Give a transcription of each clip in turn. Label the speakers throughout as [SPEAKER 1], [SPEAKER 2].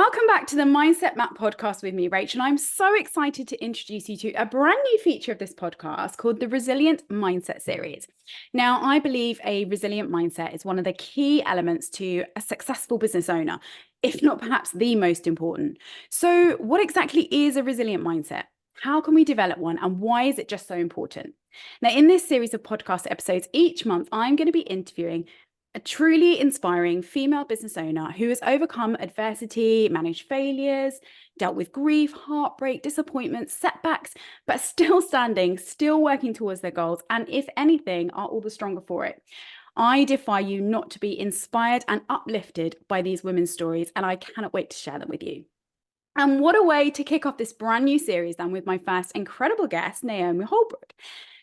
[SPEAKER 1] Welcome back to the Mindset Map podcast with me, Rachel. I'm so excited to introduce you to a brand new feature of this podcast called the Resilient Mindset Series. Now, I believe a resilient mindset is one of the key elements to a successful business owner, if not perhaps the most important. So, what exactly is a resilient mindset? How can we develop one? And why is it just so important? Now, in this series of podcast episodes, each month, I'm going to be interviewing a truly inspiring female business owner who has overcome adversity, managed failures, dealt with grief, heartbreak, disappointment, setbacks, but still standing, still working towards their goals, and if anything, are all the stronger for it. I defy you not to be inspired and uplifted by these women's stories, and I cannot wait to share them with you. And what a way to kick off this brand new series than with my first incredible guest, Naomi Holbrook.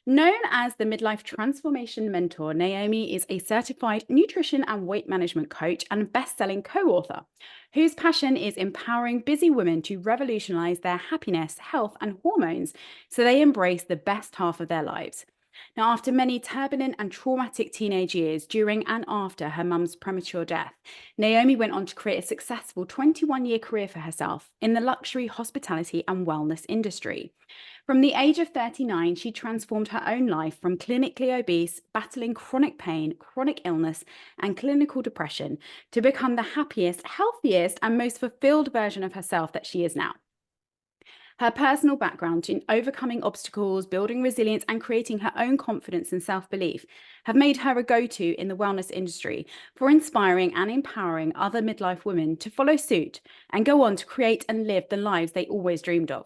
[SPEAKER 1] Known as the Midlife Transformation Mentor, Naomi is a certified nutrition and weight management coach and best-selling co-author whose passion is empowering busy women to revolutionize their happiness, health, and hormones so they embrace the best half of their lives. Now, after many turbulent and traumatic teenage years during and after her mum's premature death, Naomi went on to create a successful 21-year career for herself in the luxury, hospitality, and wellness industry. From the age of 39, she transformed her own life from clinically obese, battling chronic pain, chronic illness, and clinical depression to become the happiest, healthiest, and most fulfilled version of herself that she is now. Her personal background in overcoming obstacles, building resilience, and creating her own confidence and self-belief have made her a go-to in the wellness industry for inspiring and empowering other midlife women to follow suit and go on to create and live the lives they always dreamed of.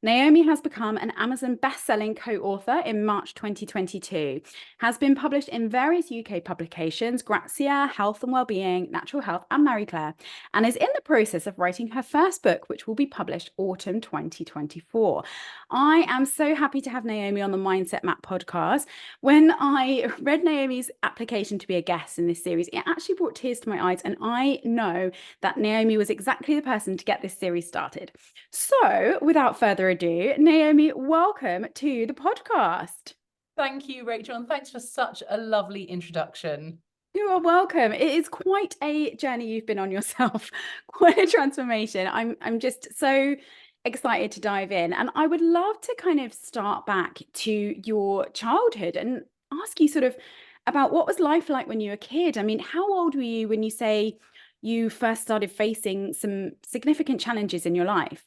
[SPEAKER 1] Naomi has become an Amazon best-selling co-author in March 2022, has been published in various UK publications, Grazia, Health and Wellbeing, Natural Health, and Marie Claire, and is in the process of writing her first book, which will be published autumn 2024. I am so happy to have Naomi on the Mindset Map podcast. When I read Naomi's application to be a guest in this series, it actually brought tears to my eyes, and I know that Naomi was exactly the person to get this series started. So, without further ado, Naomi, welcome to the podcast.
[SPEAKER 2] Thank you, Rachel, and thanks for such a lovely introduction.
[SPEAKER 1] You are welcome. It is quite a journey you've been on yourself, quite a transformation. I'm just so excited to dive in, and I would love to kind of start back to your childhood and ask you sort of about what was life like when you were a kid. I mean, how old were you when you say you first started facing some significant challenges in your life?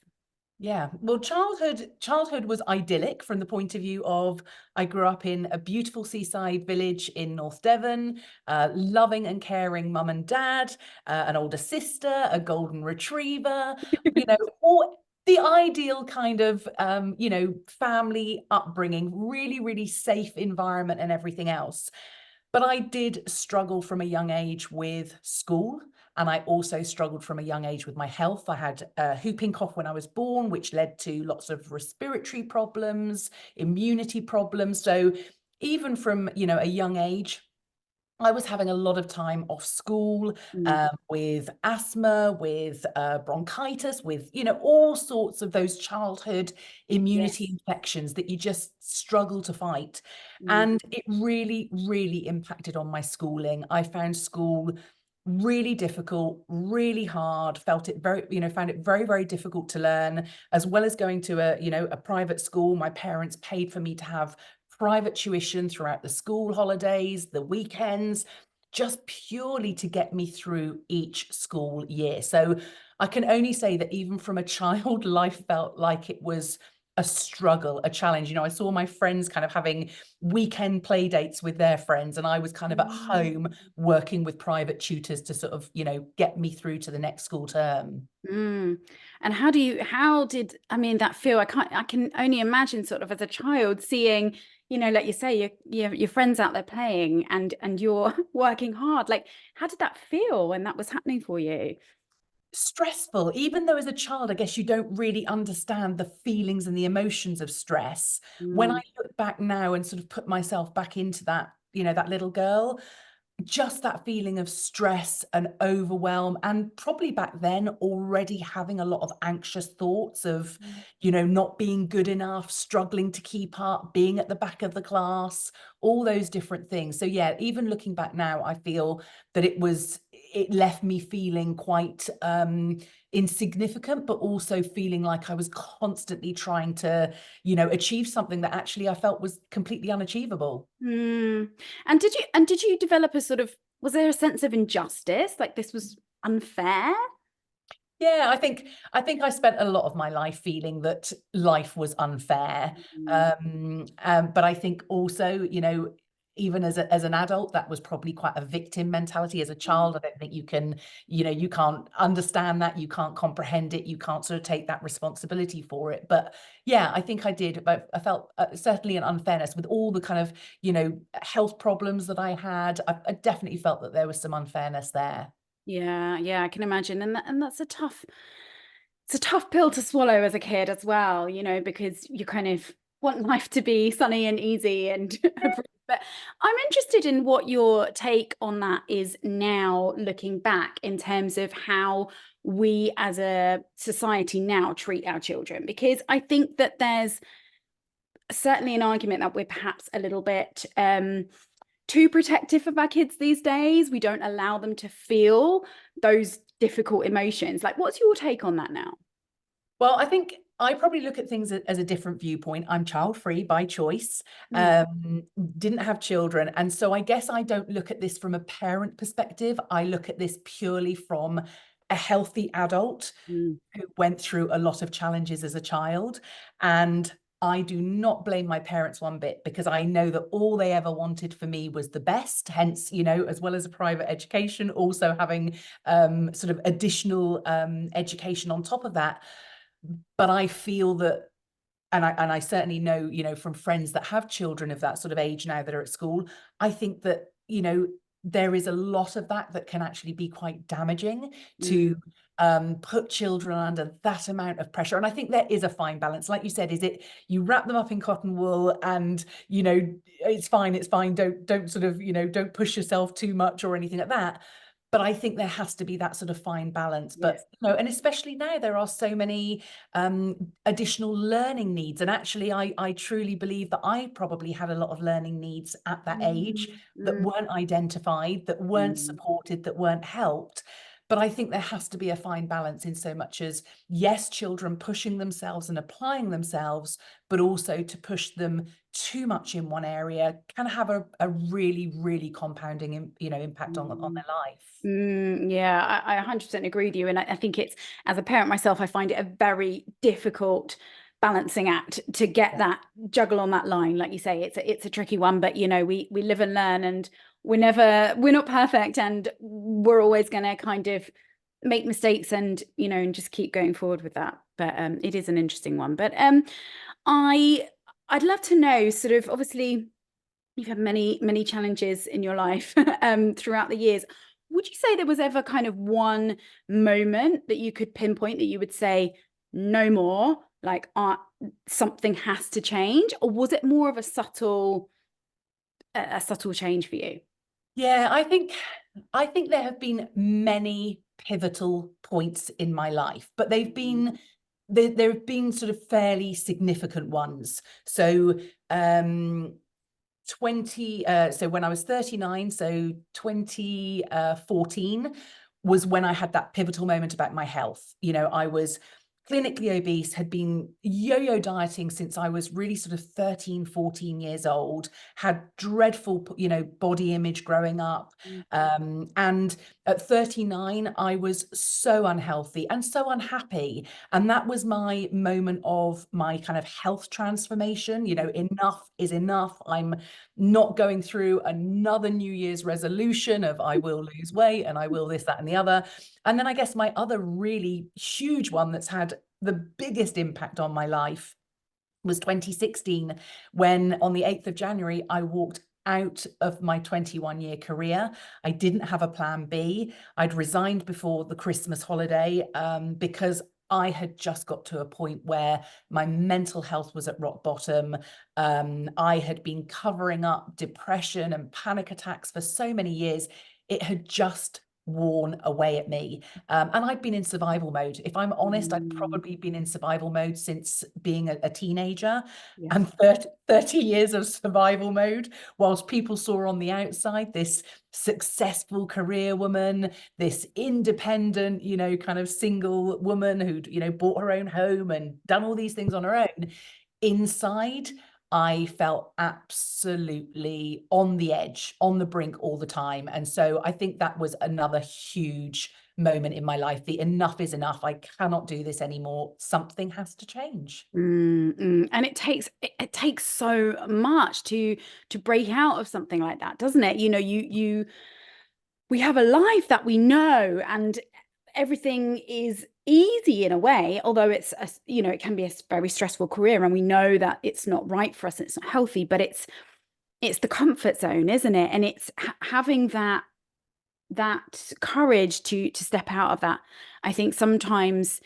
[SPEAKER 2] Yeah, well, childhood was idyllic from the point of view of I grew up in a beautiful seaside village in North Devon, loving and caring mum and dad, an older sister, a golden retriever, all the ideal kind of, family upbringing, really, really safe environment and everything else. But I did struggle from a young age with school. And I also struggled from a young age with my health. I had whooping cough when I was born, which led to lots of respiratory problems, immunity problems. So even from, a young age, I was having a lot of time off school with asthma, with bronchitis, with, all sorts of those childhood immunity infections that you just struggle to fight. And it really, really impacted on my schooling. I found school really difficult, really hard, found it very, very difficult to learn, as well as going to a private school. My parents paid for me to have private tuition throughout the school holidays, the weekends, just purely to get me through each school year. So I can only say that even from a child, life felt like it was a struggle, a challenge. I saw my friends kind of having weekend play dates with their friends, and I was kind of at home working with private tutors to sort of, get me through to the next school term.
[SPEAKER 1] And how did that feel? I can only imagine sort of as a child seeing, like you say, your friends out there playing and you're working hard. Like, how did that feel when that was happening for you?
[SPEAKER 2] Stressful, even though as a child, I guess you don't really understand the feelings and the emotions of stress. When I look back now and sort of put myself back into that, that little girl, just that feeling of stress and overwhelm, and probably back then already having a lot of anxious thoughts of, not being good enough, struggling to keep up, being at the back of the class, all those different things. So yeah, even looking back now, I feel that it was it left me feeling quite insignificant, but also feeling like I was constantly trying to, achieve something that actually I felt was completely unachievable.
[SPEAKER 1] Mm. And did you develop a sort of, was there a sense of injustice, like this was unfair?
[SPEAKER 2] Yeah, I think I spent a lot of my life feeling that life was unfair.
[SPEAKER 1] Mm.
[SPEAKER 2] But I think also, even as an adult, that was probably quite a victim mentality. As a child, I don't think you can't understand that, you can't comprehend it, you can't sort of take that responsibility for it. But yeah, I think I did. But I felt certainly an unfairness with all the kind of, health problems that I had. I definitely felt that there was some unfairness there.
[SPEAKER 1] Yeah, yeah, I can imagine. And that's it's a tough pill to swallow as a kid as well, because you kind of want life to be sunny and easy and but I'm interested in what your take on that is now, looking back, in terms of how we as a society now treat our children, because I think that there's certainly an argument that we're perhaps a little bit too protective of our kids these days. We don't allow them to feel those difficult emotions. Like, what's your take on that now?
[SPEAKER 2] Well, I think I probably look at things as a different viewpoint. I'm child free by choice,
[SPEAKER 1] Mm,
[SPEAKER 2] didn't have children. And so I guess I don't look at this from a parent perspective. I look at this purely from a healthy adult
[SPEAKER 1] mm,
[SPEAKER 2] who went through a lot of challenges as a child. And I do not blame my parents one bit, because I know that all they ever wanted for me was the best. Hence, as well as a private education, also having sort of additional education on top of that. But I feel that, and I certainly know, from friends that have children of that sort of age now that are at school, I think that, there is a lot of that can actually be quite damaging
[SPEAKER 1] mm,
[SPEAKER 2] to put children under that amount of pressure. And I think there is a fine balance. Like you said, is it you wrap them up in cotton wool and, it's fine. Don't sort of, don't push yourself too much or anything like that. But I think there has to be that sort of fine balance.
[SPEAKER 1] yes.
[SPEAKER 2] But, and especially now there are so many additional learning needs. And actually, I truly believe that I probably had a lot of learning needs at that age
[SPEAKER 1] Mm,
[SPEAKER 2] that
[SPEAKER 1] mm,
[SPEAKER 2] weren't identified, that weren't
[SPEAKER 1] mm,
[SPEAKER 2] supported, that weren't helped. But I think there has to be a fine balance, in so much as, yes, children pushing themselves and applying themselves, but also to push them too much in one area can have a really, really compounding, impact on
[SPEAKER 1] mm.
[SPEAKER 2] their life.
[SPEAKER 1] Yeah, I 100% agree with you. And I think it's, as a parent myself, I find it a very difficult balancing act to get
[SPEAKER 2] Yeah.
[SPEAKER 1] that juggle on that line. Like you say, it's a tricky one, but we live and learn, and we're not perfect, and we're always going to kind of make mistakes, and just keep going forward with that. But it is an interesting one. But I I'd love to know, sort of, obviously you've had many challenges in your life throughout the years. Would you say there was ever kind of one moment that you could pinpoint that you would say no more, like something has to change, or was it more of a subtle change for you?
[SPEAKER 2] Yeah, I think there have been many pivotal points in my life, but there have been sort of fairly significant ones. So 20 so when I was 39, so 2014 was when I had that pivotal moment about my health. I was clinically obese, had been yo-yo dieting since I was really sort of 13, 14 years old, had dreadful, body image growing up.
[SPEAKER 1] Mm,
[SPEAKER 2] And at 39, I was so unhealthy and so unhappy. And that was my moment of my kind of health transformation. Enough is enough. I'm not going through another New Year's resolution of I will lose weight and I will this, that, and the other. And then I guess my other really huge one that's had the biggest impact on my life was 2016, when on the 8th of January, I walked out of my 21-year career. I didn't have a plan B. I'd resigned before the Christmas holiday because I had just got to a point where my mental health was at rock bottom. I had been covering up depression and panic attacks for so many years. It had just worn away at me. And I'd been in survival mode. If I'm honest, I'd
[SPEAKER 1] Mm,
[SPEAKER 2] probably been in survival mode since being a teenager,
[SPEAKER 1] yeah.
[SPEAKER 2] and 30 years of survival mode, whilst people saw on the outside this successful career woman, this independent, kind of single woman who'd, bought her own home and done all these things on her own. Inside, I felt absolutely on the edge, on the brink all the time. And so I think that was another huge moment in my life. The enough is enough. I cannot do this anymore. Something has to change.
[SPEAKER 1] And it takes so much to break out of something like that, doesn't it? We have a life that we know, and everything is easy in a way, although it can be a very stressful career, and we know that it's not right for us, and it's not healthy, but it's the comfort zone, isn't it? And it's having that courage to step out of that. I think sometimes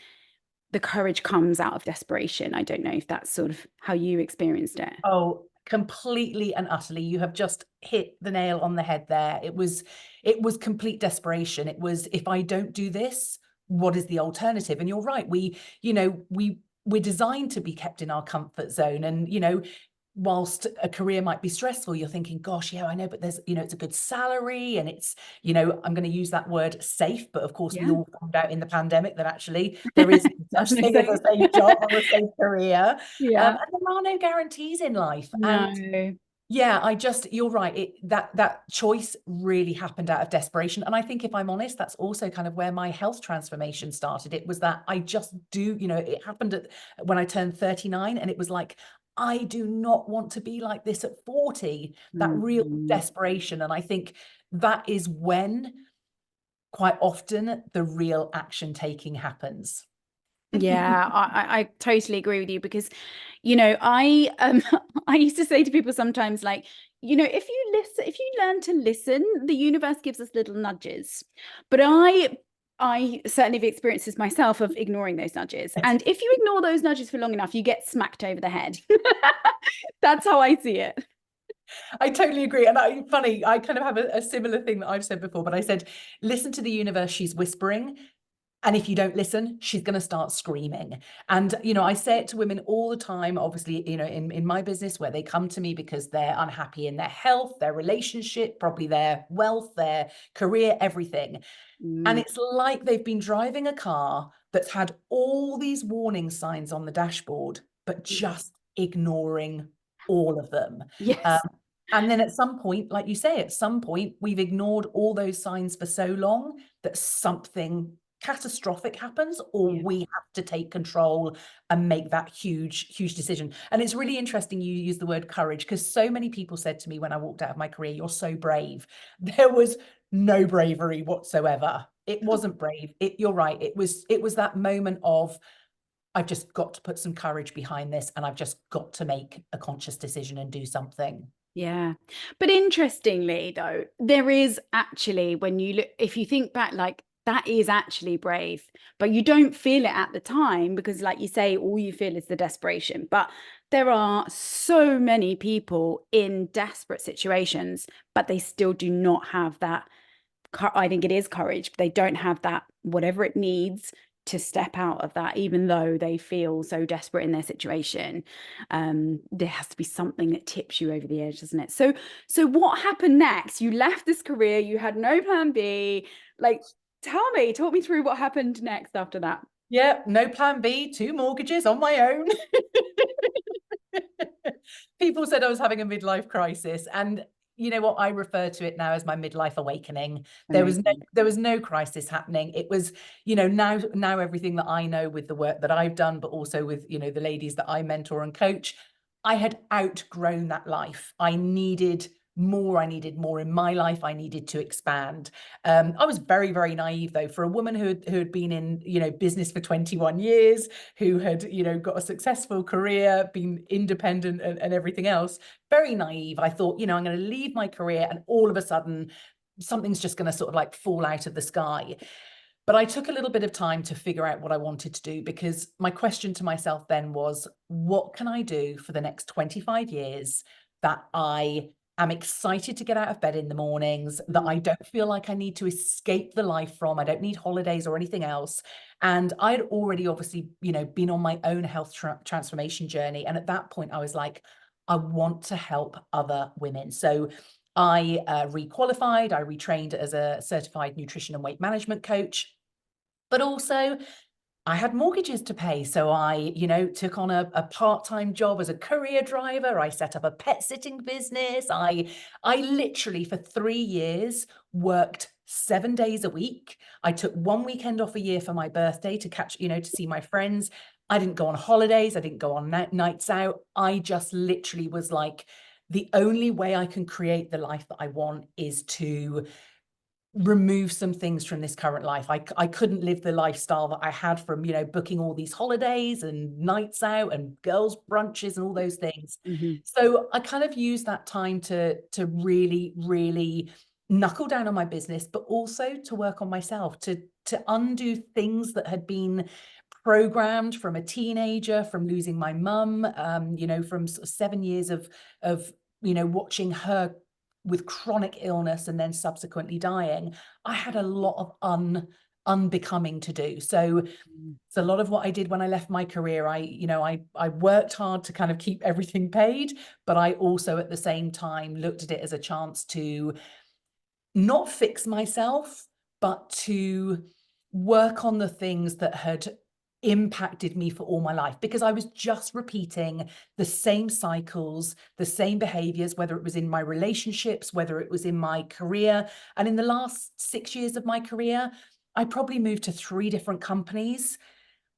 [SPEAKER 1] the courage comes out of desperation. I don't know if that's sort of how you experienced it.
[SPEAKER 2] Oh, completely and utterly. You have just hit the nail on the head there. It was complete desperation. It was, if I don't do this, what is the alternative? And you're right. We're designed to be kept in our comfort zone. And, whilst a career might be stressful, you're thinking, gosh, yeah, I know, but there's, it's a good salary, and it's, I'm going to use that word safe. But of course, we
[SPEAKER 1] Yeah.
[SPEAKER 2] all found out in the pandemic that actually there is such
[SPEAKER 1] Definitely
[SPEAKER 2] thing as a
[SPEAKER 1] safe.
[SPEAKER 2] safe job or a safe career.
[SPEAKER 1] Yeah.
[SPEAKER 2] And there are no guarantees in life. And
[SPEAKER 1] No.
[SPEAKER 2] yeah, you're right. That choice really happened out of desperation. And I think, if I'm honest, that's also kind of where my health transformation started. It was that I just it happened when I turned 39, and it was like, I do not want to be like this at 40, that real
[SPEAKER 1] Mm.
[SPEAKER 2] desperation. And I think that is when quite often the real action taking happens.
[SPEAKER 1] Yeah, I totally agree with you, because I I used to say to people sometimes, like, if you learn to listen, the universe gives us little nudges. But I certainly have experienced this myself, of ignoring those nudges. And if you ignore those nudges for long enough, you get smacked over the head. That's how I see it.
[SPEAKER 2] I totally agree. And funny, I kind of have a similar thing that I've said before, but I said, listen to the universe, she's whispering. And if you don't listen, she's going to start screaming. And, I say it to women all the time, obviously, in my business, where they come to me because they're unhappy in their health, their relationship, probably their wealth, their career, everything. And
[SPEAKER 1] Mm,
[SPEAKER 2] it's like they've been driving a car that's had all these warning signs on the dashboard, but
[SPEAKER 1] yeah.
[SPEAKER 2] just ignoring all of them. Um,
[SPEAKER 1] Yes.
[SPEAKER 2] and then at some point, like you say, at some point, we've ignored all those signs for so long that something catastrophic happens, or
[SPEAKER 1] Yeah.
[SPEAKER 2] we have to take control and make that huge, huge decision. And it's really interesting you use the word courage, because so many people said to me when I walked out of my career, you're so brave. There was no bravery whatsoever. It wasn't brave. You're right. It was that moment of, I've just got to put some courage behind this, and I've just got to make a conscious decision and do something.
[SPEAKER 1] Yeah. But interestingly, though, there is actually, when you look, if you think back, like, that is actually brave, but you don't feel it at the time, because, like you say, all you feel is the desperation. But there are so many people in desperate situations, but they still do not have that. I think it is courage. They don't have that, whatever it needs to step out of that, even though they feel so desperate in their situation. There has to be something that tips you over the edge, doesn't it? So what happened next? You left this career, you had no plan B. Like, talk me through what happened next after that.
[SPEAKER 2] Yeah, no plan B, two mortgages on my own. People said I was having a midlife crisis, and you know what? I refer to it now as my midlife awakening.
[SPEAKER 1] Amazing.
[SPEAKER 2] There was no crisis happening. It was, now everything that I know with the work that I've done, but also with, the ladies that I mentor and coach, I had outgrown that life. I needed more. I needed more in my life. I needed to expand. I was very, very naive, though, for a woman who had been in, business for 21 years, who had, got a successful career, been independent, and everything else. Very naive. I thought, I'm going to leave my career, and all of a sudden something's just going to sort of like fall out of the sky. But I took a little bit of time to figure out what I wanted to do, because my question to myself then was, what can I do for the next 25 years that I am excited to get out of bed in the mornings, that I don't feel like I need to escape the life from, I don't need holidays or anything else. And I'd already obviously, been on my own health transformation journey. And at that point, I was like, I want to help other women. So I requalified, I retrained as a certified nutrition and weight management coach, but also I had mortgages to pay. So I, took on a part-time job as a courier driver. I set up a pet sitting business. I literally for 3 years worked 7 days a week. I took 1 weekend off a year for my birthday to catch, to see my friends. I didn't go on holidays. I didn't go on nights out. I just literally was like, the only way I can create the life that I want is to remove some things from this current life. I couldn't live the lifestyle that I had from, booking all these holidays and nights out and girls' brunches and all those things. So I kind of used that time to really, really knuckle down on my business, but also to work on myself, to undo things that had been programmed from a teenager, from losing my mum, from sort of 7 years of watching her with chronic illness and then subsequently dying. I had a lot of unbecoming to do. So it's a lot of what I did when I left my career. I worked hard to kind of keep everything paid, but I also at the same time looked at it as a chance to not fix myself, but to work on the things that had impacted me for all my life, because I was just repeating the same cycles, the same behaviors, whether it was in my relationships, whether it was in my career. And in the last 6 years of my career, I probably moved to 3 different companies.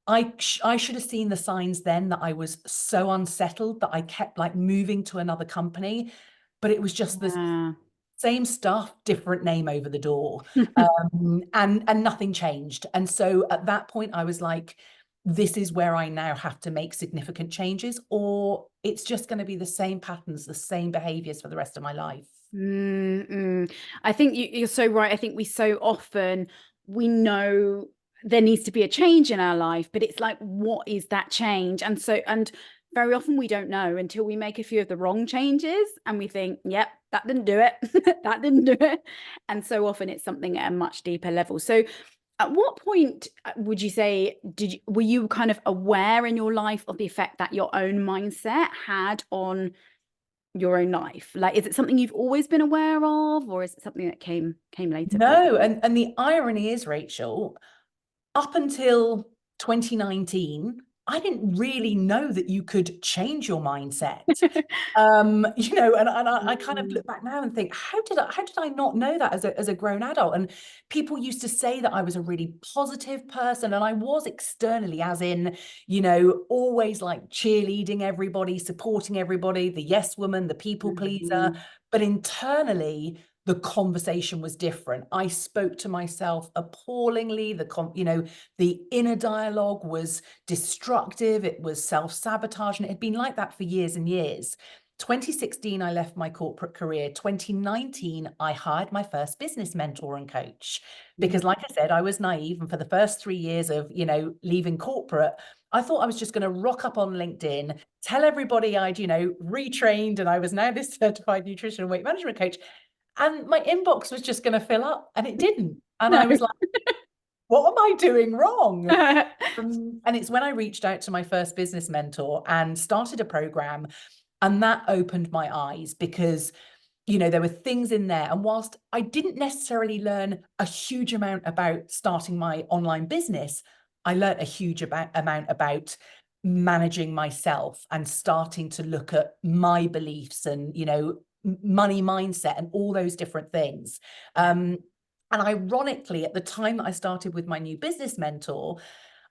[SPEAKER 2] I should have seen the signs then that I was so unsettled that I kept like moving to another company, but it was just the same stuff, different name over the door. And nothing changed. And so at that point, I was like, this is where I now have to make significant changes, or it's just going to be the same patterns, the same behaviors for the rest of my life.
[SPEAKER 1] I think you're so right. I think we know there needs to be a change in our life, but it's like, what is that change? And very often we don't know until we make a few of the wrong changes and we think, yep, that didn't do it. That didn't do it. And so often it's something at a much deeper level. So at what point would you say were you kind of aware in your life of the effect that your own mindset had on your own life? Like, is it something you've always been aware of, or is it something that came later?
[SPEAKER 2] No, and the irony is, Rachel, up until 2019, I didn't really know that you could change your mindset. And I kind of look back now and think, how did I not know that as a grown adult? And people used to say that I was a really positive person, and I was externally, as in, always like cheerleading everybody, supporting everybody, the yes woman, the people pleaser. But internally, the conversation was different. I spoke to myself appallingly. The inner dialogue was destructive. It was self-sabotage, and it had been like that for years and years. 2016, I left my corporate career. 2019, I hired my first business mentor and coach, because like I said, I was naive. And for the first 3 years of, leaving corporate, I thought I was just going to rock up on LinkedIn, tell everybody I'd, retrained, and I was now this certified nutrition and weight management coach. And my inbox was just going to fill up, and it didn't. And I was like, what am I doing wrong? And it's when I reached out to my first business mentor and started a program, and that opened my eyes, because, there were things in there. And whilst I didn't necessarily learn a huge amount about starting my online business, I learned a huge amount about managing myself and starting to look at my beliefs and, money mindset and all those different things. And ironically, at the time that I started with my new business mentor,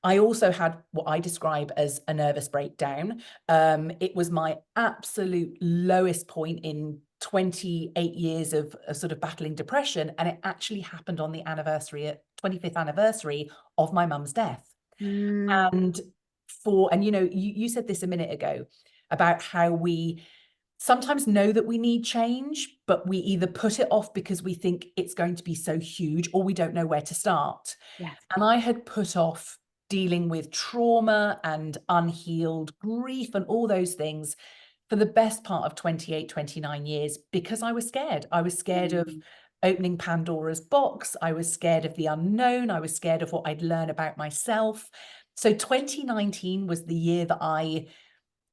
[SPEAKER 2] I also had what I describe as a nervous breakdown. It was my absolute lowest point in 28 years of sort of battling depression. And it actually happened on the 25th anniversary of my mum's death. And you said this a minute ago about how we sometimes know that we need change, but we either put it off because we think it's going to be so huge, or we don't know where to start.
[SPEAKER 1] Yes.
[SPEAKER 2] And I had put off dealing with trauma and unhealed grief and all those things for the best part of 28, 29 years because I was scared. I was scared of opening Pandora's box. I was scared of the unknown. I was scared of what I'd learn about myself. So 2019 was the year that I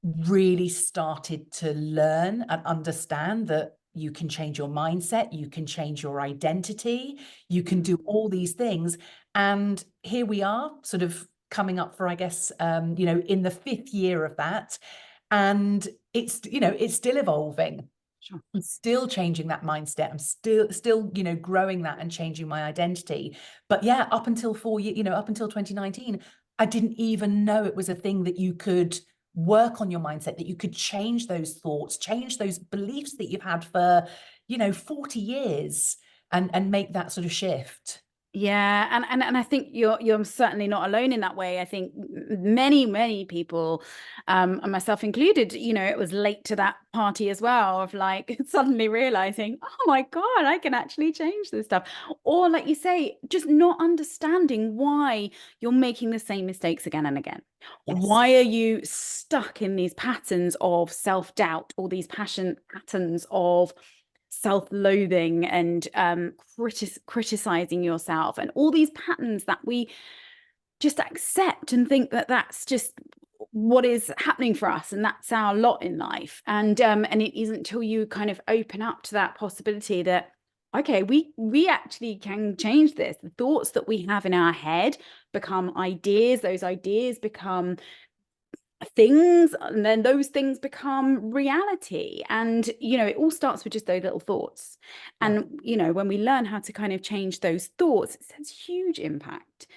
[SPEAKER 2] really started to learn and understand that you can change your mindset, you can change your identity, you can do all these things. And here we are, sort of coming up for, I guess, in the 5th year of that. And it's, it's still evolving.
[SPEAKER 1] Sure.
[SPEAKER 2] I'm still changing that mindset. I'm still, growing that and changing my identity. But yeah, up until 4 years, up until 2019, I didn't even know it was a thing that you could work on your mindset, that you could change those thoughts, change those beliefs that you've had for, 40 years and make that sort of shift.
[SPEAKER 1] Yeah, and I think you're certainly not alone in that way. I think many people, and myself included, it was late to that party as well, of like suddenly realizing, oh my God, I can actually change this stuff. Or like you say, just not understanding why you're making the same mistakes again and again.
[SPEAKER 2] Yes.
[SPEAKER 1] Why are you stuck in these patterns of self-doubt, or these patterns of self-loathing and criticizing yourself, and all these patterns that we just accept and think that that's just what is happening for us, and that's our lot in life. And it isn't until you kind of open up to that possibility that, okay, we actually can change this. The thoughts that we have in our head become ideas, those ideas become things, and then those things become reality. And it all starts with just those little thoughts. And when we learn how to kind of change those thoughts, it has huge impact.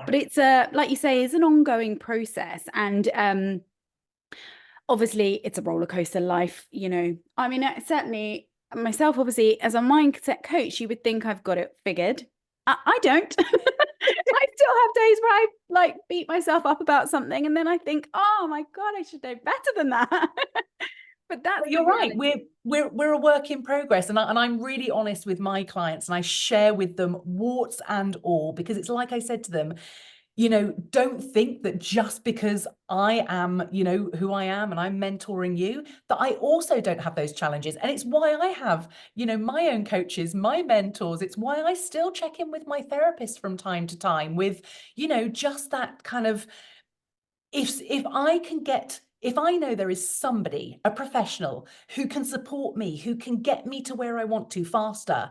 [SPEAKER 1] But it's like you say, it's an ongoing process. And obviously it's a roller coaster life. I mean, certainly myself, obviously as a mindset coach, you would think I've got it figured. I don't. I still have days where I like beat myself up about something, and then I think, oh my God, I should know better than that. But that's
[SPEAKER 2] You're right. We're a work in progress, and I'm really honest with my clients, and I share with them warts and all, because it's like I said to them, don't think that just because I am, who I am and I'm mentoring you, that I also don't have those challenges. And it's why I have, my own coaches, my mentors. It's why I still check in with my therapist from time to time with, just that kind of, if I know there is somebody, a professional who can support me, who can get me to where I want to faster,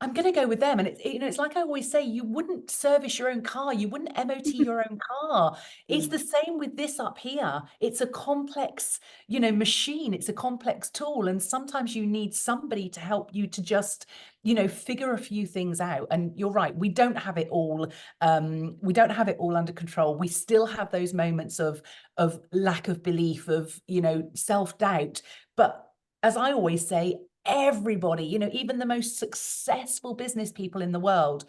[SPEAKER 2] I'm going to go with them. And it's like I always say, you wouldn't service your own car. You wouldn't MOT your own car. It's the same with this up here. It's a complex, machine. It's a complex tool. And sometimes you need somebody to help you to just, figure a few things out. And you're right. We don't have it all. We don't have it all under control. We still have those moments of lack of belief, of, self-doubt. But as I always say, everybody, even the most successful business people in the world,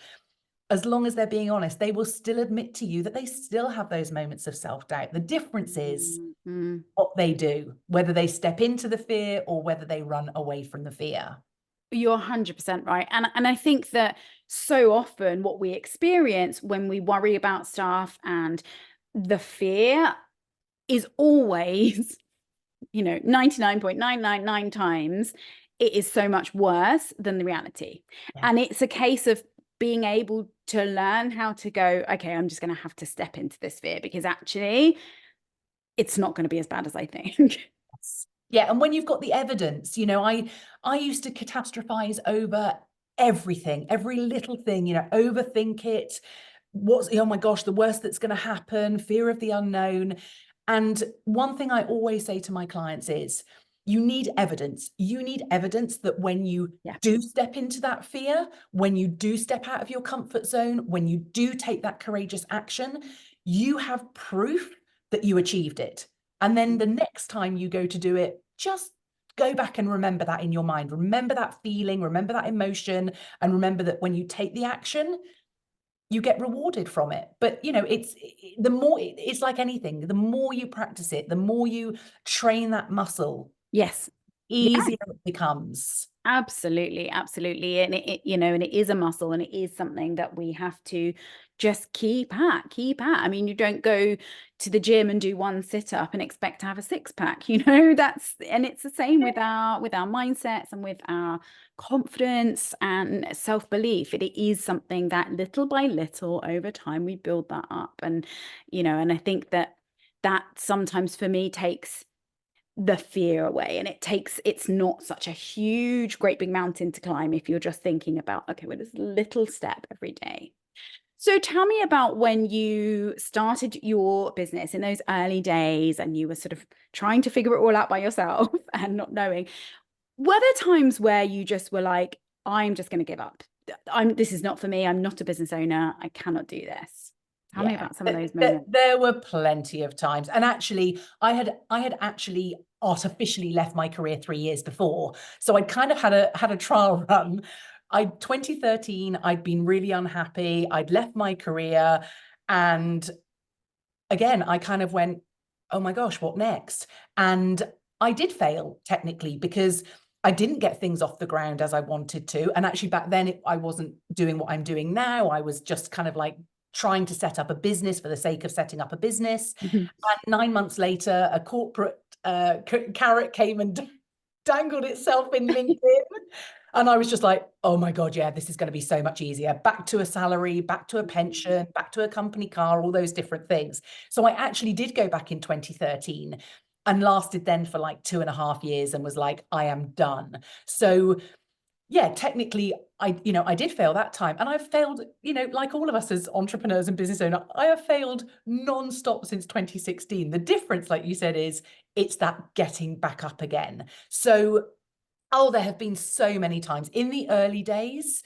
[SPEAKER 2] as long as they're being honest, they will still admit to you that they still have those moments of self-doubt. The difference is what they do, whether they step into the fear or whether they run away from the fear.
[SPEAKER 1] You're 100% right. And I think that so often what we experience when we worry about stuff, and the fear is always, 99.999 times, it is so much worse than the reality. Yeah. And it's a case of being able to learn how to go, okay, I'm just going to have to step into this fear, because actually it's not going to be as bad as I think.
[SPEAKER 2] Yeah. And when you've got the evidence, I used to catastrophize over everything, every little thing, overthink it. Oh my gosh, the worst that's going to happen, fear of the unknown. And one thing I always say to my clients is, you need evidence. You need evidence that when you do step into that fear, when you do step out of your comfort zone, when you do take that courageous action, you have proof that you achieved it. And then the next time you go to do it, just go back and remember that in your mind. Remember that feeling, remember that emotion, and remember that when you take the action, you get rewarded from it. But it's like anything, the more you practice it, the more you train that muscle,
[SPEAKER 1] yes,
[SPEAKER 2] easier it becomes.
[SPEAKER 1] Absolutely, absolutely. And and it is a muscle, and it is something that we have to just keep at. I mean, you don't go to the gym and do one sit up and expect to have a six pack, and it's the same with our mindsets and with our confidence and self-belief. It is something that little by little over time we build that up. And I think that sometimes for me takes the fear away, and it's not such a huge great big mountain to climb if you're just thinking about, okay, well, this little step every day. So tell me about when you started your business in those early days and you were sort of trying to figure it all out by yourself and not knowing. Were there times where you just were like, I'm just going to give up, this is not for me, I'm not a business owner, I cannot do this? Tell me
[SPEAKER 2] Yeah,
[SPEAKER 1] about some of those moments.
[SPEAKER 2] there were plenty of times. And actually, I had actually artificially left my career 3 years before. So I'd kind of had a trial run. 2013, I'd been really unhappy. I'd left my career. And again, I kind of went, oh my gosh, what next? And I did fail technically because I didn't get things off the ground as I wanted to. And actually, back then, I wasn't doing what I'm doing now. I was just kind of like trying to set up a business for the sake of setting up a business.
[SPEAKER 1] Mhm.
[SPEAKER 2] And 9 months later, a corporate carrot came and dangled itself in LinkedIn. And I was just like, oh my God, yeah, this is going to be so much easier. Back to a salary, back to a pension, back to a company car, all those different things. So I actually did go back in 2013 and lasted then for like 2.5 years and was like, I am done. So yeah, technically, I did fail that time, and I've failed, like all of us as entrepreneurs and business owners, I have failed non-stop since 2016. The difference, like you said, is it's that getting back up again. So, oh, there have been so many times in the early days,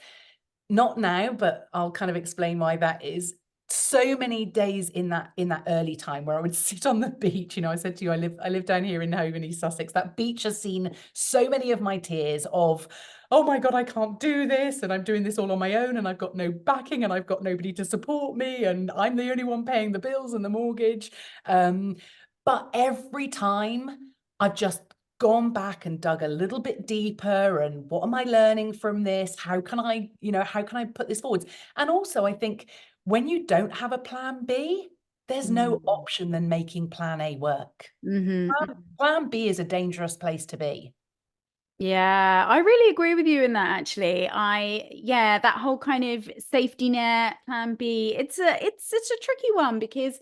[SPEAKER 2] not now, but I'll kind of explain why that is. So many days in that early time where I would sit on the beach. I said to you, I live down here in Hove in East Sussex. That beach has seen so many of my tears of, oh my God, I can't do this, and I'm doing this all on my own, and I've got no backing, and I've got nobody to support me, and I'm the only one paying the bills and the mortgage. But every time I've just gone back and dug a little bit deeper, and what am I learning from this? How can I put this forward? And also, I think when you don't have a plan B, there's no option than making plan A work.
[SPEAKER 1] Mhm.
[SPEAKER 2] Plan B is a dangerous place to be.
[SPEAKER 1] Yeah, I really agree with you in that actually. Yeah, that whole kind of safety net, plan B, it's such a tricky one because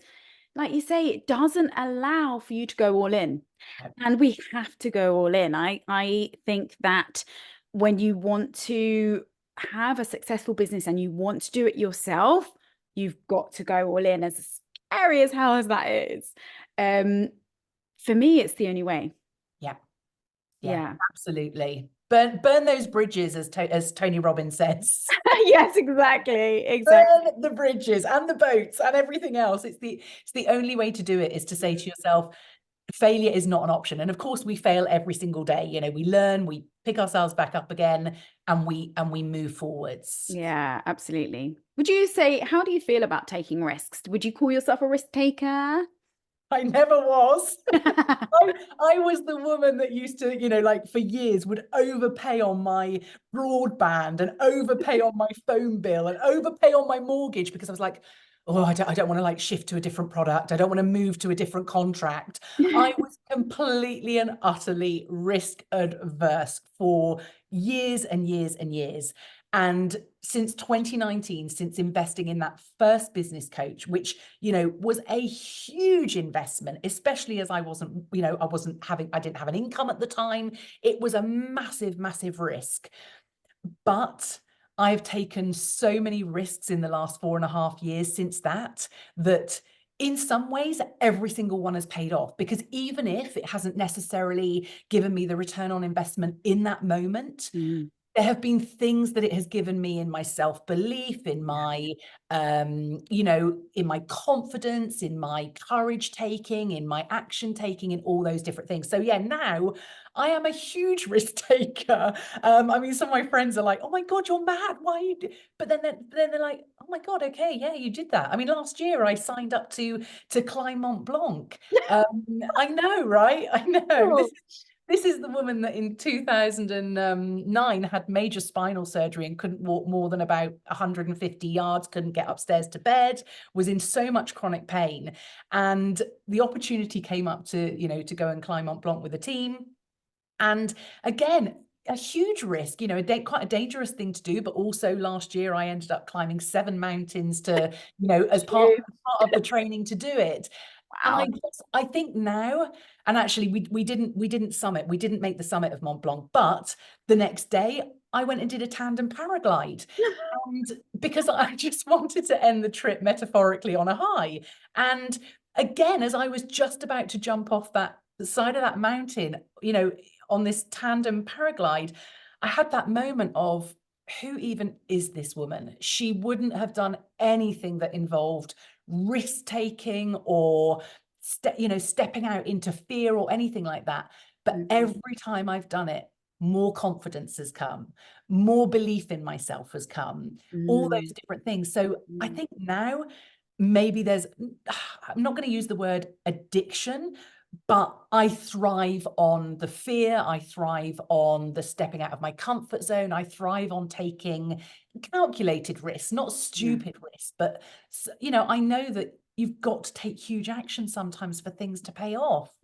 [SPEAKER 1] like you say, it doesn't allow for you to go all in. And we have to go all in. I think that when you want to have a successful business and you want to do it yourself, you've got to go all in, as scary as hell as that is. Um, for me, it's the only way.
[SPEAKER 2] Yeah, yeah,
[SPEAKER 1] Yeah.
[SPEAKER 2] absolutely. Burn those bridges, as Tony Robbins says.
[SPEAKER 1] Yes, exactly. Exactly.
[SPEAKER 2] Burn the bridges and the boats and everything else. It's the only way to do it, is to say to yourself, failure is not an option. And of course, we fail every single day. We learn, we pick ourselves back up again, and we move forwards.
[SPEAKER 1] Yeah, absolutely. Would you say, how do you feel about taking risks? Would you call yourself a risk taker?
[SPEAKER 2] I never was. I was the woman that used to, like for years would overpay on my broadband and overpay on my phone bill and overpay on my mortgage because I was like, oh, I don't want to like shift to a different product. I don't want to move to a different contract. I was completely and utterly risk adverse for years and years and years. And since 2019, since investing in that first business coach, which, was a huge investment, especially as I didn't have an income at the time. It was a massive, massive risk. But I've taken so many risks in the last 4.5 years since that in some ways, every single one has paid off, because even if it hasn't necessarily given me the return on investment in that moment,
[SPEAKER 1] Mm.
[SPEAKER 2] there have been things that it has given me in my self-belief, in my in my confidence, in my courage taking, in my action taking, in all those different things. So yeah, now I am a huge risk taker. I mean, some of my friends are like, oh my God, you're mad, why you do? But then they're like, oh my God, okay, yeah, you did that. I mean, last year I signed up to climb Mont Blanc. I know, right? I know.
[SPEAKER 1] Oh.
[SPEAKER 2] This is the woman that in 2009 had major spinal surgery and couldn't walk more than about 150 yards, couldn't get upstairs to bed, was in so much chronic pain. And the opportunity came up to go and climb Mont Blanc with a team. And again, a huge risk, quite a dangerous thing to do. But also last year, I ended up climbing 7 mountains as part of the training to do it.
[SPEAKER 1] Wow.
[SPEAKER 2] And I think now, and actually we didn't make the summit of Mont Blanc, but the next day I went and did a tandem paraglide. And because I just wanted to end the trip metaphorically on a high. And again, as I was just about to jump off the side of that mountain, on this tandem paraglide, I had that moment of, who even is this woman? She wouldn't have done anything that involved risk taking or stepping out into fear or anything like that. But every time I've done it, more confidence has come, more belief in myself has come, all those different things. So I think now maybe I'm not going to use the word addiction, but I thrive on the fear. I thrive on the stepping out of my comfort zone. I thrive on taking calculated risks, not stupid risks, but I know that you've got to take huge action sometimes for things to pay off.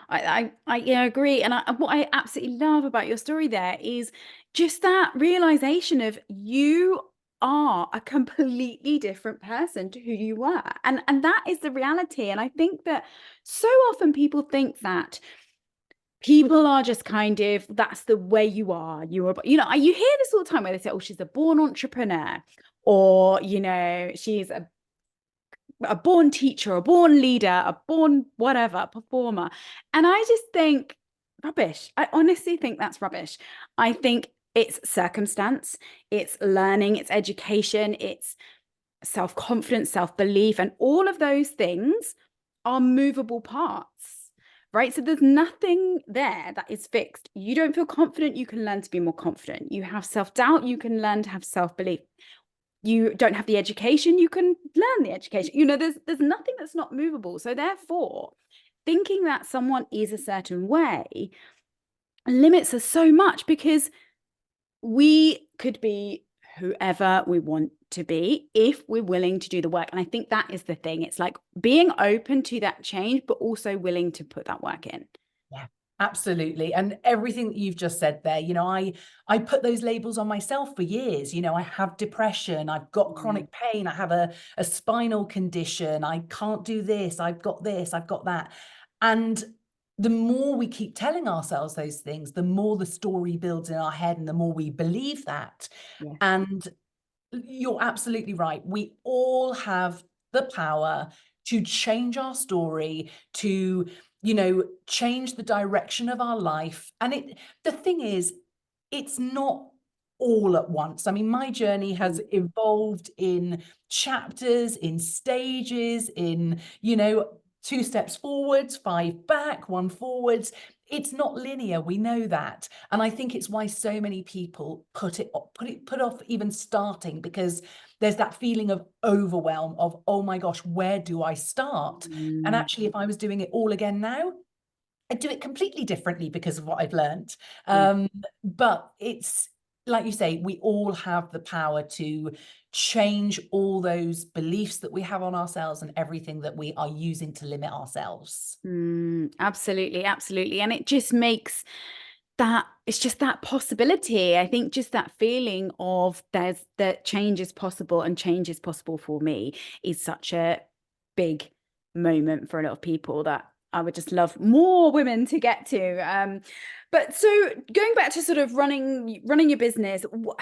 [SPEAKER 1] I agree. And what I absolutely love about your story there is just that realization of you are a completely different person to who you were. And that is the reality. And I think that so often people think that people are just kind of, that's the way you are. You hear this all the time where they say, oh, she's a born entrepreneur, or, she's a born teacher, a born leader, a born whatever, performer. And I just think rubbish. I honestly think that's rubbish. I think it's circumstance, it's learning, it's education, it's self-confidence, self-belief, and all of those things are movable parts, right? So there's nothing there that is fixed. You don't feel confident, you can learn to be more confident. You have self-doubt, you can learn to have self-belief. You don't have the education, you can learn the education. There's nothing that's not movable. So therefore, thinking that someone is a certain way limits us so much, because we could be whoever we want to be if we're willing to do the work. And I think that is the thing. It's like being open to that change, but also willing to put that work in.
[SPEAKER 2] Yeah, absolutely. And everything that you've just said there, I put those labels on myself for years. I have depression, I've got chronic pain, I have a spinal condition, I can't do this, I've got that. And the more we keep telling ourselves those things, the more the story builds in our head and the more we believe that.
[SPEAKER 1] Yeah.
[SPEAKER 2] And you're absolutely right. We all have the power to change our story, to change the direction of our life. And the thing is, it's not all at once. I mean, my journey has evolved in chapters, in stages, in 2 steps forwards, 5 back, 1 forwards. It's not linear, we know that. And I think it's why so many people put off even starting, because there's that feeling of overwhelm of, oh my gosh, where do I start? And actually, if I was doing it all again now, I'd do it completely differently because of what I've learned. But it's like you say, we all have the power to change all those beliefs that we have on ourselves and everything that we are using to limit ourselves.
[SPEAKER 1] Absolutely, absolutely. And it just makes it's just that possibility. I think just that feeling of that change is possible, and change is possible for me, is such a big moment for a lot of people that I would just love more women to get to. But so going back to sort of running your business, what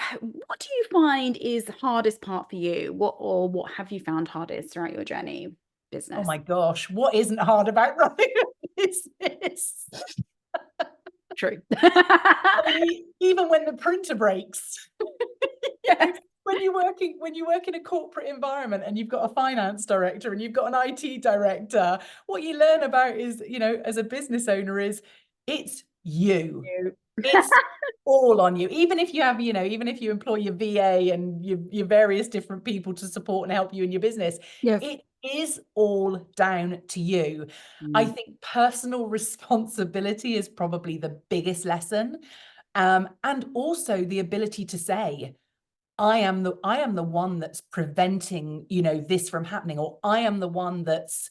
[SPEAKER 1] do you find is the hardest part for you? What have you found hardest throughout your journey? Business.
[SPEAKER 2] Oh my gosh, what isn't hard about running a business?
[SPEAKER 1] True.
[SPEAKER 2] Even when the printer breaks.
[SPEAKER 1] Yes.
[SPEAKER 2] When you work in a corporate environment and you've got a finance director and you've got an IT director, what you learn about is, as a business owner, is it's you. It's all on you. Even if you have, even if you employ your VA and your various different people to support and help you in your business,
[SPEAKER 1] Yes.
[SPEAKER 2] is all down to you. I
[SPEAKER 1] Mm.
[SPEAKER 2] think personal responsibility is probably the biggest lesson. And also the ability to say, I am the one that's preventing, this from happening, or I am the one that's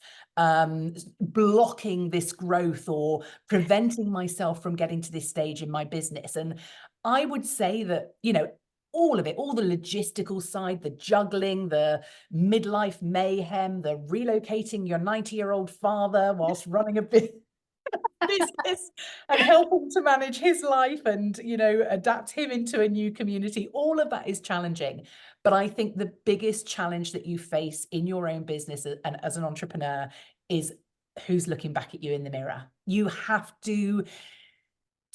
[SPEAKER 2] blocking this growth or preventing myself from getting to this stage in my business. And I would say that, all of it, all the logistical side, the juggling, the midlife mayhem, the relocating your 90-year-old father whilst running a business and helping to manage his life and adapt him into a new community, all of that is challenging. But I think the biggest challenge that you face in your own business and as an entrepreneur is who's looking back at you in the mirror. You have to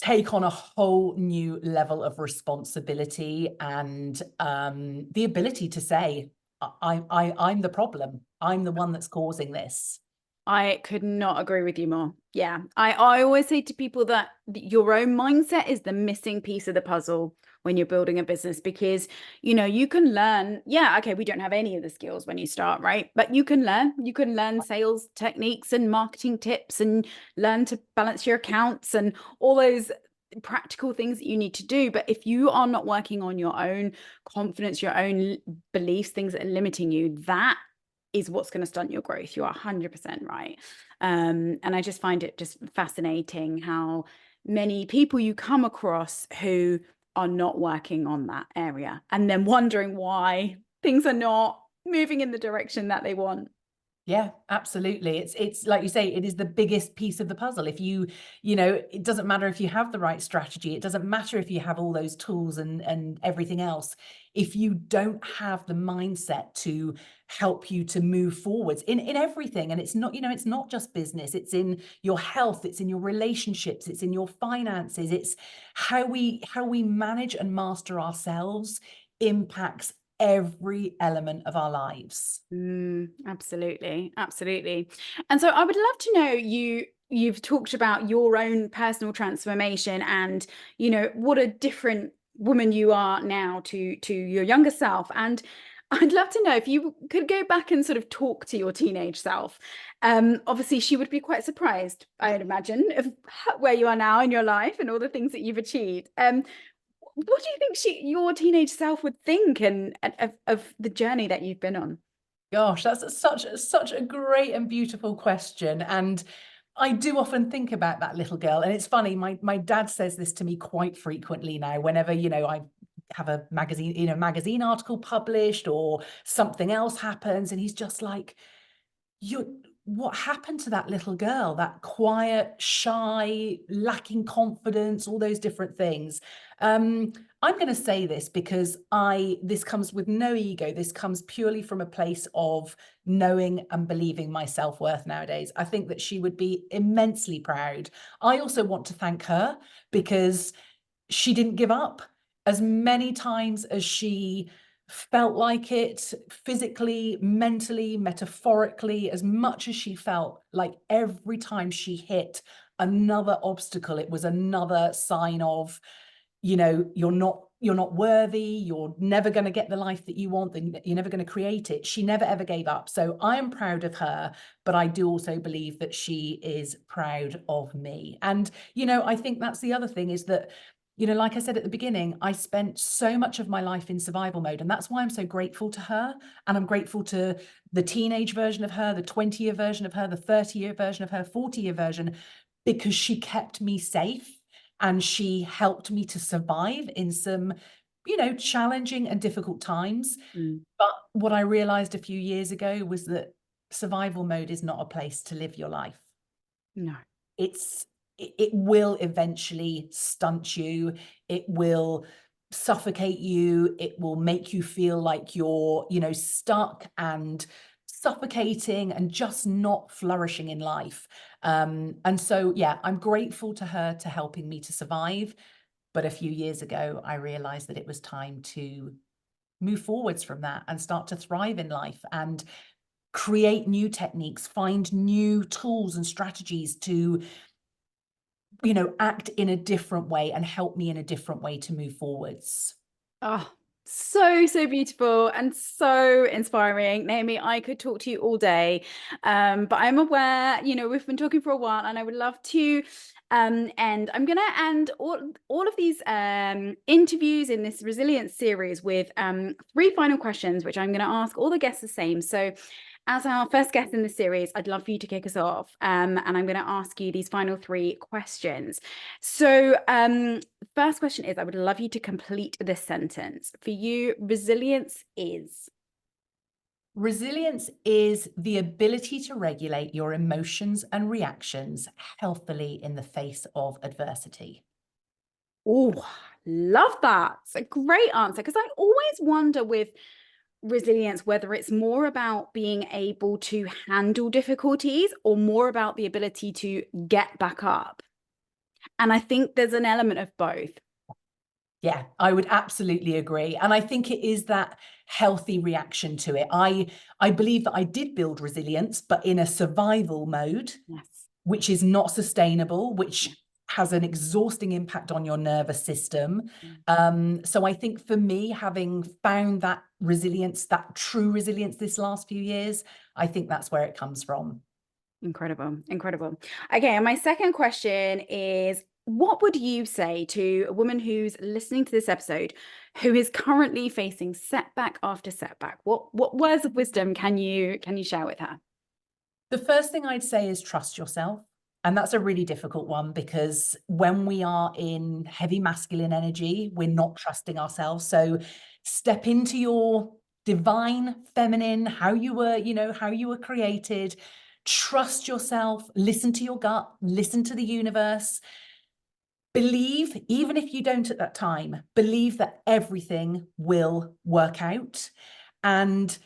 [SPEAKER 2] take on a whole new level of responsibility and the ability to say, I'm the problem, I'm the one that's causing this.
[SPEAKER 1] I could not agree with you more. Yeah. I always say to people that your own mindset is the missing piece of the puzzle when you're building a business, because, you can learn. Yeah. Okay. We don't have any of the skills when you start, right? But you can learn sales techniques and marketing tips and learn to balance your accounts and all those practical things that you need to do. But if you are not working on your own confidence, your own beliefs, things that are limiting you, that is what's going to stunt your growth. You're 100% right. And I just find it just fascinating how many people you come across who are not working on that area and then wondering why things are not moving in the direction that they want.
[SPEAKER 2] Yeah, absolutely. It's like you say, it is the biggest piece of the puzzle. If it doesn't matter if you have the right strategy, it doesn't matter if you have all those tools and everything else. If you don't have the mindset to help you to move forwards in everything, and it's not just business, it's in your health, it's in your relationships, it's in your finances, it's how we manage and master ourselves impacts every element of our lives.
[SPEAKER 1] Absolutely. Absolutely. And so I would love to know, you've talked about your own personal transformation and, what a different woman you are now to your younger self. And I'd love to know if you could go back and sort of talk to your teenage self. Obviously, she would be quite surprised, I'd imagine, of where you are now in your life and all the things that you've achieved. What do you think your teenage self would think and of the journey that you've been on?
[SPEAKER 2] Gosh, that's such a great and beautiful question. And I do often think about that little girl. And it's funny, my dad says this to me quite frequently now, whenever, I have a magazine article published or something else happens. And he's just like, what happened to that little girl, that quiet, shy, lacking confidence, all those different things? I'm going to say this because this comes with no ego. This comes purely from a place of knowing and believing my self-worth nowadays. I think that she would be immensely proud. I also want to thank her because she didn't give up. As many times as she felt like it, physically, mentally, metaphorically, as much as she felt like every time she hit another obstacle, it was another sign of, you're not worthy, you're never going to get the life that you want, then you're never going to create it. She never ever gave up. So I am proud of her, but I do also believe that she is proud of me. And I think that's the other thing, is that like I said at the beginning, I spent so much of my life in survival mode. And that's why I'm so grateful to her. And I'm grateful to the teenage version of her, the 20-year version of her, the 30-year version of her, 40-year version, because she kept me safe and she helped me to survive in some, challenging and difficult times.
[SPEAKER 1] Mm,
[SPEAKER 2] But what I realized a few years ago was that survival mode is not a place to live your life.
[SPEAKER 1] no.
[SPEAKER 2] It will eventually stunt you. It will suffocate you. It will make you feel like you're, stuck and suffocating and just not flourishing in life. And so, yeah, I'm grateful to her to helping me to survive. But a few years ago, I realized that it was time to move forwards from that and start to thrive in life and create new techniques, find new tools and strategies to act in a different way and help me in a different way to move forwards.
[SPEAKER 1] Oh, So beautiful and so inspiring. Naomi, I could talk to you all day, but I'm aware, we've been talking for a while and I would love to end. I'm going to end all of these interviews in this resilience series with three final questions, which I'm going to ask all the guests the same. So as our first guest in the series, I'd love for you to kick us off. And I'm going to ask you these final three questions. So first question is, I would love you to complete this sentence. For you, resilience is?
[SPEAKER 2] Resilience is the ability to regulate your emotions and reactions healthily in the face of adversity.
[SPEAKER 1] Oh, love that. It's a great answer, because I always wonder with resilience whether it's more about being able to handle difficulties or more about the ability to get back up. And I think there's an element of both.
[SPEAKER 2] Yeah, I would absolutely agree. And I think it is that healthy reaction to it. I believe that I did build resilience, but in a survival mode,
[SPEAKER 1] Yes.
[SPEAKER 2] which is not sustainable, which has an exhausting impact on your nervous system. So I think for me, having found that resilience, that true resilience this last few years, I think that's where it comes from.
[SPEAKER 1] Incredible. Okay, and my second question is, what would you say to a woman who's listening to this episode who is currently facing setback after setback? What words of wisdom can you share with her?
[SPEAKER 2] The first thing I'd say is trust yourself. And that's a really difficult one, because when we are in heavy masculine energy, we're not trusting ourselves. So step into your divine feminine, how you were created. Trust yourself, listen to your gut, listen to the universe. Believe, even if you don't at that time, believe that everything will work out. And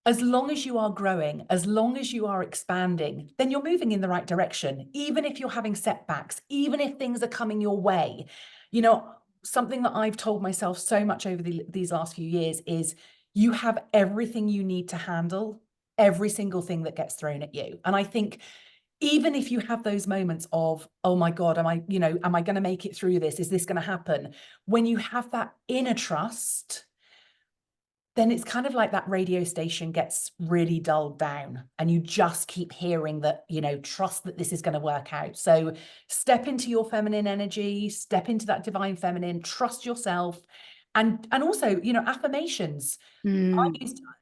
[SPEAKER 2] as long as you are growing, as long as you are expanding, then you're moving in the right direction. Even if you're having setbacks, even if things are coming your way, something that I've told myself so much over these last few years is you have everything you need to handle every single thing that gets thrown at you. And I think even if you have those moments of, oh my God, am I going to make it through this? Is this going to happen? When you have that inner trust, then it's kind of like that radio station gets really dulled down and you just keep hearing that, trust that this is going to work out. So step into your feminine energy, step into that divine feminine, trust yourself. And also, affirmations. I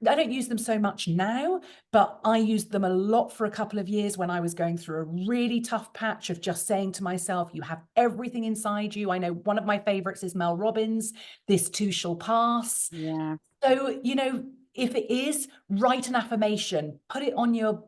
[SPEAKER 2] don't use them so much now, but I used them a lot for a couple of years when I was going through a really tough patch of just saying to myself, you have everything inside you. I know one of my favorites is Mel Robbins, this too shall pass.
[SPEAKER 1] Yeah.
[SPEAKER 2] So, if it is, write an affirmation, put it on your,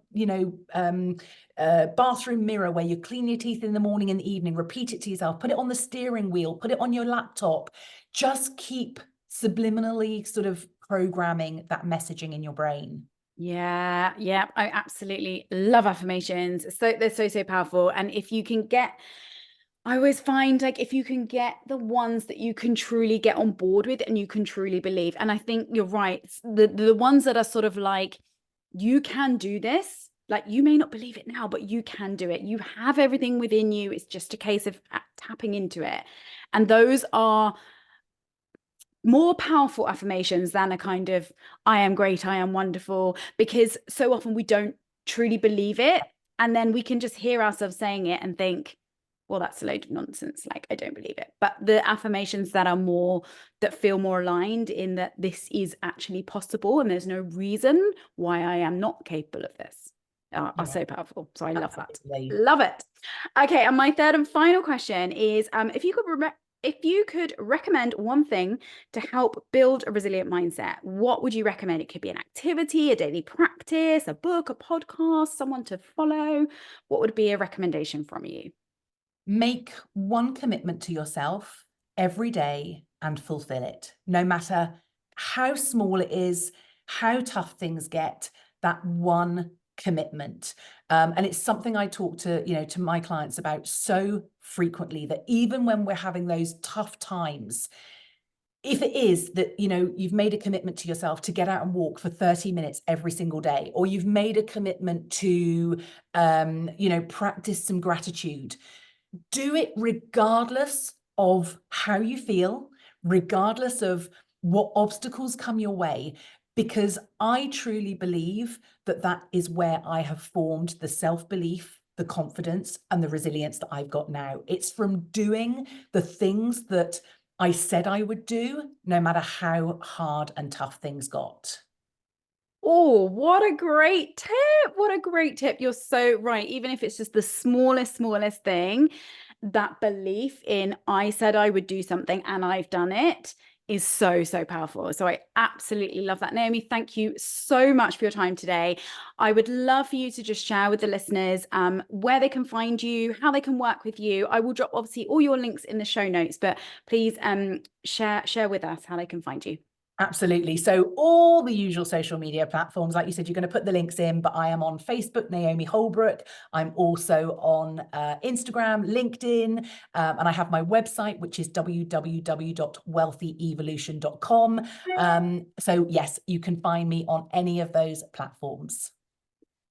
[SPEAKER 2] bathroom mirror where you clean your teeth in the morning and the evening, repeat it to yourself, put it on the steering wheel, put it on your laptop. Just keep subliminally sort of programming that messaging in your brain.
[SPEAKER 1] Yeah, I absolutely love affirmations. So they're so powerful. And if you can I always find, like, if you can get the ones that you can truly get on board with and you can truly believe, and I think you're right, the ones that are sort of like, you can do this, like, you may not believe it now, but you can do it. You have everything within you. It's just a case of tapping into it. And those are more powerful affirmations than a kind of, I am great, I am wonderful, because so often we don't truly believe it. And then we can just hear ourselves saying it and think, well, that's a load of nonsense. Like, I don't believe it. But the affirmations that feel more aligned in that this is actually possible and there's no reason why I am not capable of this are so powerful. So I love that. Love it. Okay. And my third and final question is, if you could recommend one thing to help build a resilient mindset, what would you recommend? It could be an activity, a daily practice, a book, a podcast, someone to follow. What would be a recommendation from you?
[SPEAKER 2] Make one commitment to yourself every day and fulfill it, no matter how small it is, how tough things get. That one commitment, and it's something I talk to my clients about so frequently, that even when we're having those tough times, if it is that you've made a commitment to yourself to get out and walk for 30 minutes every single day, or you've made a commitment to practice some gratitude, do it regardless of how you feel, regardless of what obstacles come your way, because I truly believe that that is where I have formed the self-belief, the confidence, and the resilience that I've got now. It's from doing the things that I said I would do, no matter how hard and tough things got.
[SPEAKER 1] Oh, what a great tip. What a great tip. You're so right. Even if it's just the smallest thing, that belief in I said I would do something and I've done it is so, so powerful. So I absolutely love that. Naomi, thank you so much for your time today. I would love for you to just share with the listeners where they can find you, how they can work with you. I will drop obviously all your links in the show notes, but please share with us how they can find you.
[SPEAKER 2] Absolutely. So all the usual social media platforms, like you said, you're going to put the links in, but I am on Facebook, Naomi Holbrook. I'm also on Instagram, LinkedIn, and I have my website, which is www.wealthyevolution.com. So yes, you can find me on any of those platforms.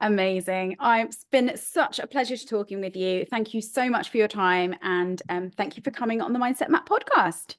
[SPEAKER 1] Amazing. It's been such a pleasure talking with you. Thank you so much for your time. And thank you for coming on the Mindset Map podcast.